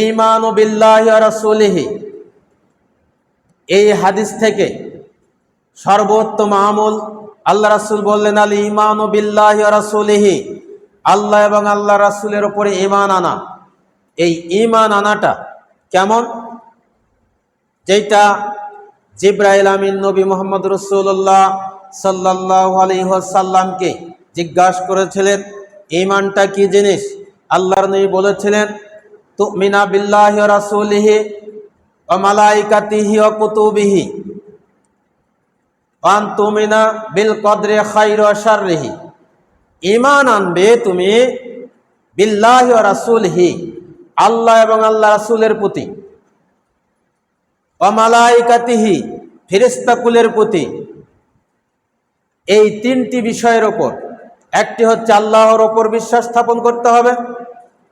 ঈমানু বিল্লাহি ওয়া রাসূলিহি, এই হাদিস থেকে সর্বোত্তম আমল আল্লাহ রাসূল বললেন আল ঈমানু বিল্লাহি ওয়া রাসূলিহি, আল্লাহ এবং আল্লাহ রাসূলের উপরে ঈমান আনা। এই ঈমান আনাটা কেমন? যেটা জিবরাইল আমিন নবী মুহাম্মদ রাসূলুল্লাহ সাল্লাল্লাহু আলাইহি ওয়াসাল্লামকে জিজ্ঞাসা করেছিলেন ঈমানটা কি জিনিস। আল্লাহর নবী বলেছিলেন তুমিনা বিল্লাহি ওয়া রাসূলিহি ওয়া মালাইকাতিহি ওয়া কুতুবিহি ওয়া আনতুমিনা বিল কদরি খাইরি ওয়া শাররিহি। ঈমান আনবে তুমি বিল্লাহি ওয়া রাসূলিহি, আল্লাহ এবং আল্লাহ রাসূলের প্রতি, ওয়া মালাইকাতিহি, ফেরেশতাকুলের প্রতি। এই তিনটি বিষয়ের ওপর একটি হচ্ছে আল্লাহর ওপর বিশ্বাস স্থাপন করতে হবে,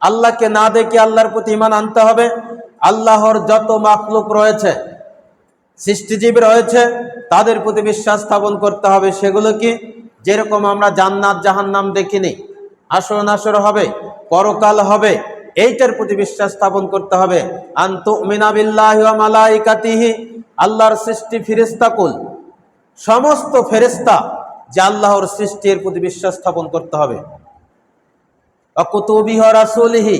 আল্লাহকে না দেখে আল্লাহর প্রতি ঈমান আনতে হবে। আল্লাহর যত মাখলুক রয়েছে, সৃষ্টিজীব রয়েছে, তাদের প্রতি বিশ্বাস স্থাপন করতে হবে। সেগুলো কি? যেরকম আমরা জান্নাত জাহান্নাম দেখিনি, আসর নাসর হবে, পরকাল হবে, এইটার প্রতি বিশ্বাস স্থাপন করতে হবে। আন তুমিনা বিল্লাহি ওয়া মালাইকাতিহি, আল্লাহর সৃষ্টি ফেরেশতাকুল, সমস্ত ফেরেশতা যে আল্লাহর সৃষ্টির প্রতি বিশ্বাস স্থাপন করতে হবে। ওয়া কুতুবিহি ওয়া রাসূলিহি,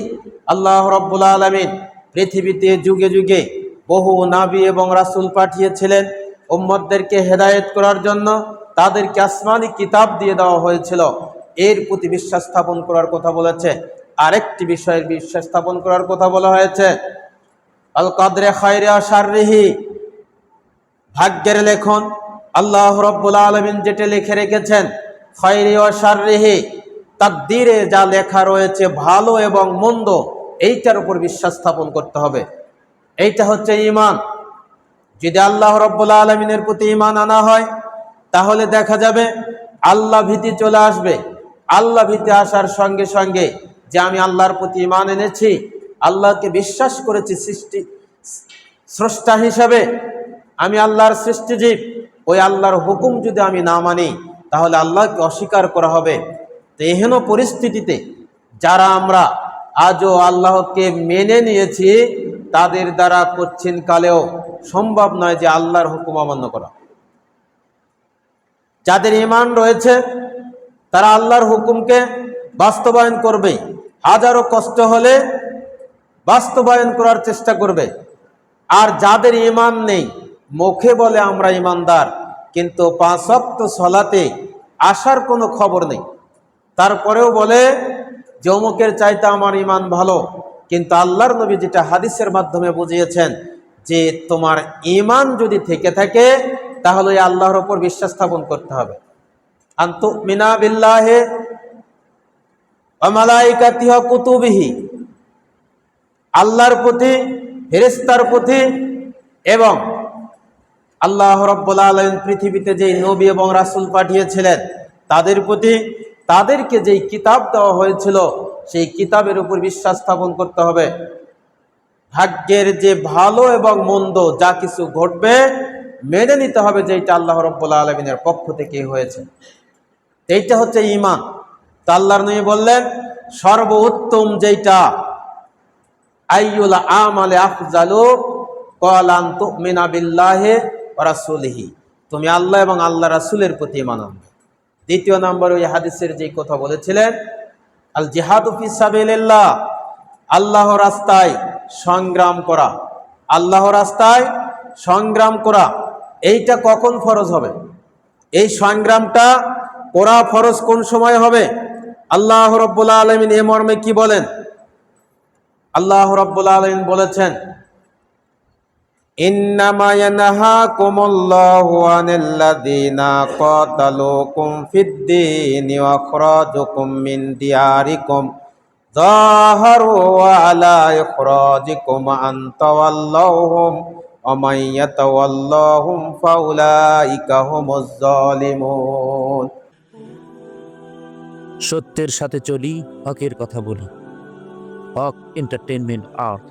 আল্লাহ রাব্বুল আলামিন পৃথিবীতে যুগে যুগে বহু নবী এবং রাসূল পাঠিয়েছিলেন উম্মতদেরকে হেদায়েত করার জন্য, তাদেরকে আসমানি কিতাব দিয়ে দেওয়া হয়েছিল, এর প্রতি বিশ্বাস স্থাপন করার কথা বলেছে। আরেকটি বিষয়ের বিশ্বাস স্থাপন করার কথা বলা হয়েছে আল কদরে খাইরি ওয়া শাররিহি, ভাগ্যের লেখন আল্লাহ রাব্বুল আলামিন যেটা লিখে রেখেছেন, খাইরি ওয়া শাররিহি, তাকদীরে যা লেখা রয়েছে ভালো এবং মন্দ, এইটার উপর বিশ্বাস স্থাপন করতে হবে। এইটা হচ্ছে ঈমান। যদি আল্লাহ রাব্বুল আলামিনের প্রতি ঈমান আনা হয়, তাহলে দেখা যাবে আল্লাহ ভীতি চলে আসবে। আল্লাহ ভীতি আসার সঙ্গে সঙ্গে যে আমি আল্লাহর প্রতি ঈমান এনেছি, আল্লাহকে বিশ্বাস করেছি স্রষ্টা হিসাবে, আমি আল্লাহর সৃষ্টিজীব, ওই আল্লাহর হুকুম যদি আমি না মানি, তাহলে আল্লাহকে অস্বীকার করা হবে। তো এহেন পরিস্থিতিতে যারা আমরা আজও আল্লাহকে মেনে নিয়েছি, তাদের দ্বারা কচ্ছিন কালেও সম্ভব নয় যে আল্লাহর হুকুম অমান্য করা। যাদের ঈমান রয়েছে তারা আল্লাহর হুকুমকে বাস্তবায়ন করবে, হাজারো কষ্ট হলে বাস্তবায়ন করার চেষ্টা করবে। আর যাদের ঈমান নেই, মুখে বলে আমরা ঈমানদার, কিন্তু 5 ওয়াক্ত সালাতে আসার কোনো খবর নেই, তারপরেও বলে যে অমুকের চাইতে আমার ঈমান ভালো। কিন্তু আল্লাহর নবী যেটা হাদিসের মাধ্যমে বুঝিয়েছেন যে তোমার ঈমান যদি থেকে থাকে, তাহলে আল্লাহর উপর বিশ্বাস স্থাপন করতে হবে। আন তুমিনা বিল্লাহি ওয়া মালাইকাতিহি ওয়া কুতুবিহি, আল্লাহর প্রতি, ফেরেশতার প্রতি, এবং আল্লাহ রাব্বুল আলামিন পৃথিবীতে যেই নবী এবং রাসূল পাঠিয়েছিলেন তাদের প্রতি, তাদেরকে যেই কিতাব দেওয়া হয়েছিল সেই কিতাবের উপর বিশ্বাস স্থাপন করতে হবে। ভাগ্যের যে ভালো এবং মন্দ যা কিছু ঘটবে মেনে নিতে হবে যে এটা আল্লাহ রাব্বুল আলামিনের পক্ষ থেকে হয়েছে। এইটা হচ্ছে ঈমান। তো আল্লাহর নবী বললেন সর্বোত্তম যেটা, আইয়ুল আমালে আফজালু, ক্বালা আন তুমিনা বিল্লাহি ওয়া রাসূলিহি, তুমি আল্লাহ এবং আল্লাহ রাসূলের প্রতি ঈমান আনবে। দ্বিতীয় নম্বর ওই হাদিসের যে কথা বলেছিলেন আল জিহাদু ফি সাবিলিল্লাহ, আল্লাহর রাস্তায় সংগ্রাম করা। আল্লাহর রাস্তায় সংগ্রাম করা, এইটা কখন ফরজ হবে? এই সংগ্রামটা করা ফরজ কোন সময় হবে? আল্লাহ রাব্বুল আলামিন এ মর্মে কি বলেন? আল্লাহ রাব্বুল আলামিন বলেছেন ইন্নামা ইয়ানহাকুমুল্লাহু আনিল্লাযীনা ক্বাতালুকুম ফিদ-দীনি ওয়া আখরাজাকুম মিন দিয়ারিকুম যাহারু আলা ইখরাজিকুম আন তাওয়াল্লাহুম ওয়া মান ইয়াতাওয়াল্লাহুম ফাউলাইকা হুমুজ জালিমুন। সত্যের সাথে চলি, হকের কথা বলি। হক এন্টারটেইনমেন্ট আর্ট।